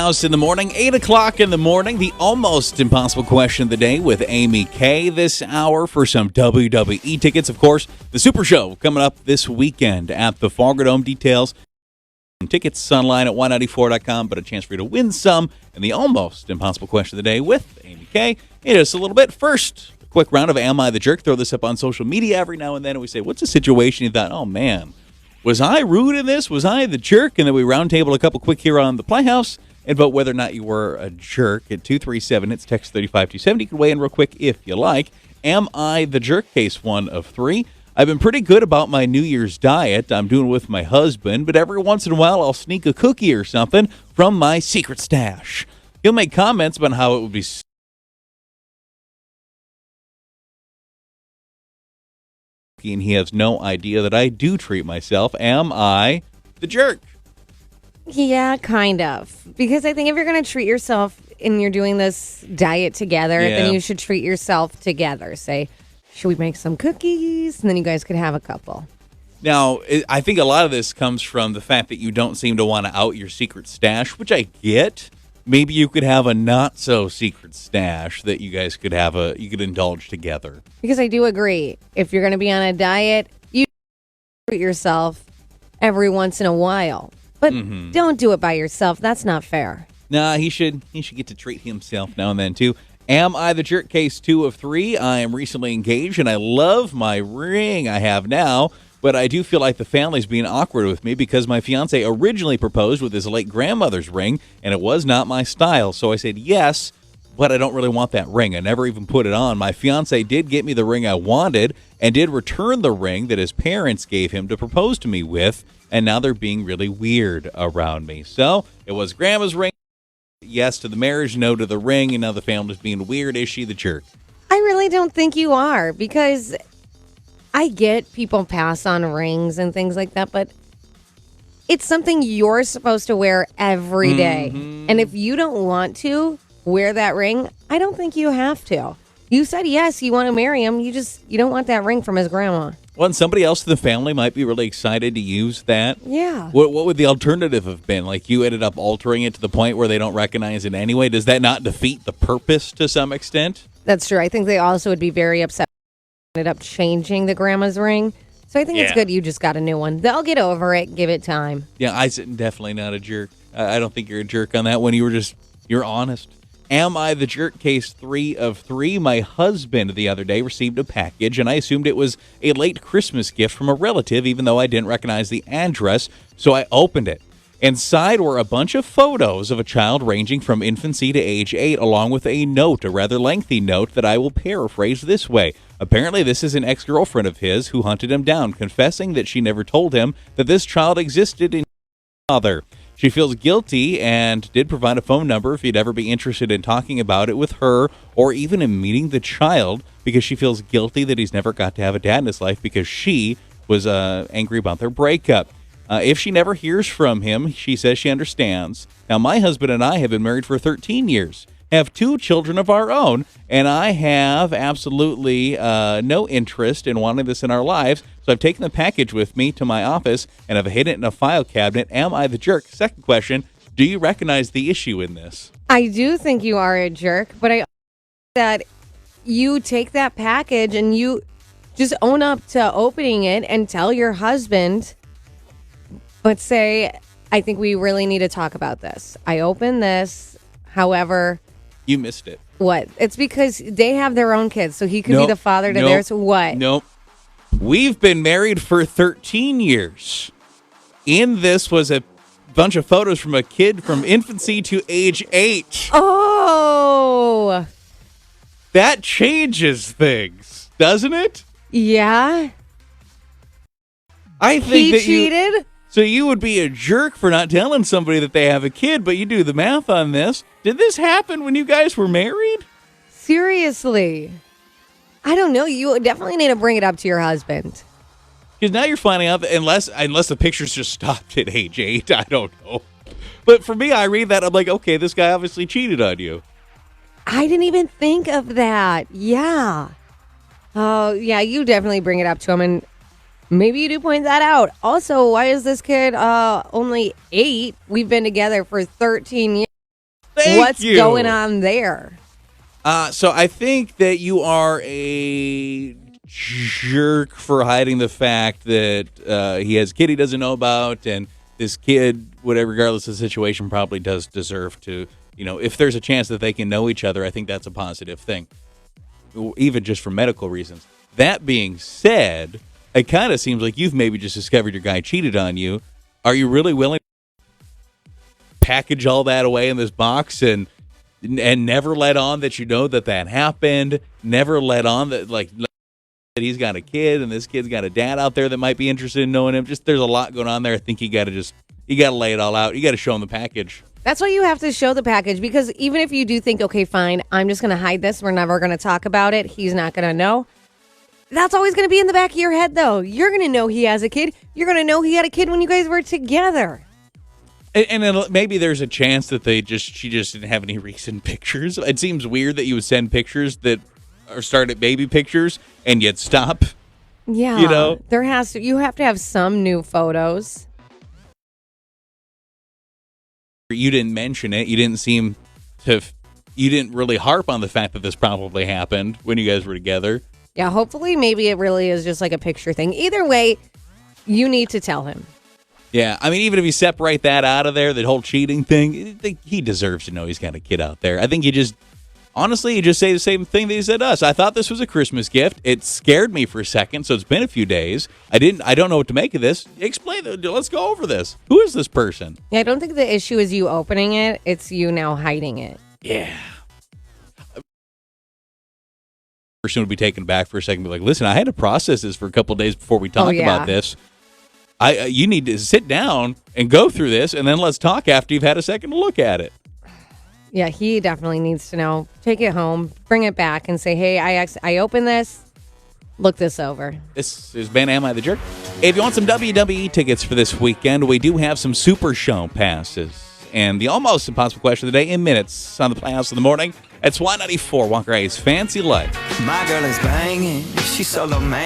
House in the morning, 8 o'clock in the morning, the almost impossible question of the day with Amy K this hour for some WWE tickets. Of course, the Super Show coming up this weekend at the Fargo-Dome. Details and tickets online at y94.com, but a chance for you to win some. And the almost impossible question of the day with Amy K. It is a little bit. First, a quick round of Am I the Jerk? Throw this up on social media every now and then, and we say, what's a situation you thought, oh man, was I rude in this? Was I the jerk? And then we roundtable a couple quick here on the Playhouse and vote whether or not you were a jerk at 237. It's text 35270. You can weigh in real quick if you like. Am I the jerk? Case 1 of 3. I've been pretty good about my New Year's diet. I'm doing it with my husband, but every once in a while I'll sneak a cookie or something from my secret stash. He'll make comments about how it would be and he has no idea that I do treat myself. Am I the jerk? Yeah, kind of. Because I think if you're going to treat yourself and you're doing this diet together, then you should treat yourself together. Say, should we make some cookies? And then you guys could have a couple. Now, I think a lot of this comes from the fact that you don't seem to want to out your secret stash, which I get. Maybe you could have a not-so-secret stash that you guys could you could indulge together. Because I do agree. If you're going to be on a diet, you treat yourself every once in a while. But don't do it by yourself. That's not fair. Nah, he should get to treat himself now and then, too. Am I the jerk? Case 2 of 3. I am recently engaged, and I love my ring I have now. But I do feel like the family's being awkward with me because my fiancé originally proposed with his late grandmother's ring, and it was not my style. So I said yes, but I don't really want that ring. I never even put it on. My fiancé did get me the ring I wanted and did return the ring that his parents gave him to propose to me with, and now they're being really weird around me. So it was grandma's ring. Yes to the marriage, no to the ring, and now the family's being weird. Is she the jerk? I really don't think you are, because I get people pass on rings and things like that, but it's something you're supposed to wear every day. And if you don't want to wear that ring, I don't think you have to. You said yes, you want to marry him. You don't want that ring from his grandma. Well, and somebody else in the family might be really excited to use that. Yeah. What would the alternative have been? Like you ended up altering it to the point where they don't recognize it anyway? Does that not defeat the purpose to some extent? That's true. I think they also would be very upset. Ended up changing the grandma's ring. So I think it's good you just got a new one. They'll get over it. Give it time. Yeah, I'm definitely not a jerk. I don't think you're a jerk on that one. You're honest. Am I the jerk? Case 3 of 3. My husband the other day received a package, and I assumed it was a late Christmas gift from a relative, even though I didn't recognize the address, so I opened it. Inside were a bunch of photos of a child ranging from infancy to age 8, along with a note, a rather lengthy note that I will paraphrase this way. Apparently, this is an ex-girlfriend of his who hunted him down, confessing that she never told him that this child existed in his father. She feels guilty and did provide a phone number if he'd ever be interested in talking about it with her or even in meeting the child, because she feels guilty that he's never got to have a dad in his life because she was angry about their breakup. If she never hears from him, she says she understands. Now, my husband and I have been married for 13 years, have 2 children of our own, and I have absolutely no interest in wanting this in our lives. So I've taken the package with me to my office and I've hidden it in a file cabinet. Am I the jerk? Second question, do you recognize the issue in this? I do think you are a jerk, but I that you take that package and you just own up to opening it and tell your husband, but say, I think we really need to talk about this. I opened this, however... You missed it. What? It's because they have their own kids, so he could be the father to theirs. What? Nope. We've been married for 13 years. In this was a bunch of photos from a kid from infancy to age 8. Oh! That changes things, doesn't it? Yeah. I think he that cheated? So you would be a jerk for not telling somebody that they have a kid, but you do the math on this. Did this happen when you guys were married? Seriously. I don't know. You definitely need to bring it up to your husband. Because now you're finding out that unless the pictures just stopped at age 8, I don't know. But for me, I read that, I'm like, okay, this guy obviously cheated on you. I didn't even think of that. Yeah. Oh, yeah, you definitely bring it up to him, and maybe you do point that out. Also, why is this kid only 8? We've been together for 13 years. What's going on there? So I think that you are a jerk for hiding the fact that he has a kid he doesn't know about, and this kid, whatever, regardless of the situation, probably does deserve to, if there's a chance that they can know each other, I think that's a positive thing, even just for medical reasons. That being said, it kind of seems like you've maybe just discovered your guy cheated on you. Are you really willing to package all that away in this box and never let on that that happened? Never let on that that he's got a kid and this kid's got a dad out there that might be interested in knowing him. Just there's a lot going on there. I think you got to lay it all out. You got to show him the package. That's why you have to show the package, because even if you do think, okay, fine, I'm just going to hide this, we're never going to talk about it, he's not going to know. That's always going to be in the back of your head, though. You're going to know he has a kid. You're going to know he had a kid when you guys were together. And then maybe there's a chance that she just didn't have any recent pictures. It seems weird that you would send pictures that start at baby pictures and yet stop. Yeah. You have to have some new photos. You didn't mention it. You didn't really harp on the fact that this probably happened when you guys were together. Yeah, hopefully maybe it really is just like a picture thing. Either way, you need to tell him. Yeah, I mean, even if you separate that out of there, the whole cheating thing, he deserves to know he's got a kid out there. I think you just say the same thing that he said to us. I thought this was a Christmas gift. It scared me for a second, so it's been a few days. I don't know what to make of this. Let's go over this. Who is this person? Yeah, I don't think the issue is you opening it. It's you now hiding it. Yeah. Person would be taken back for a second and be like, listen, I had to process this for a couple of days before we talk about this. You need to sit down and go through this, and then let's talk after you've had a second to look at it. Yeah, he definitely needs to know. Take it home, bring it back, and say, hey, I opened this. Look this over. This has been Am I the Jerk? If you want some WWE tickets for this weekend, we do have some Super Show passes. And the almost impossible question of the day in minutes on the Playhouse in the Morning. It's Y94, Walker Hayes' Fancy Life. My girl is banging. She's solo man.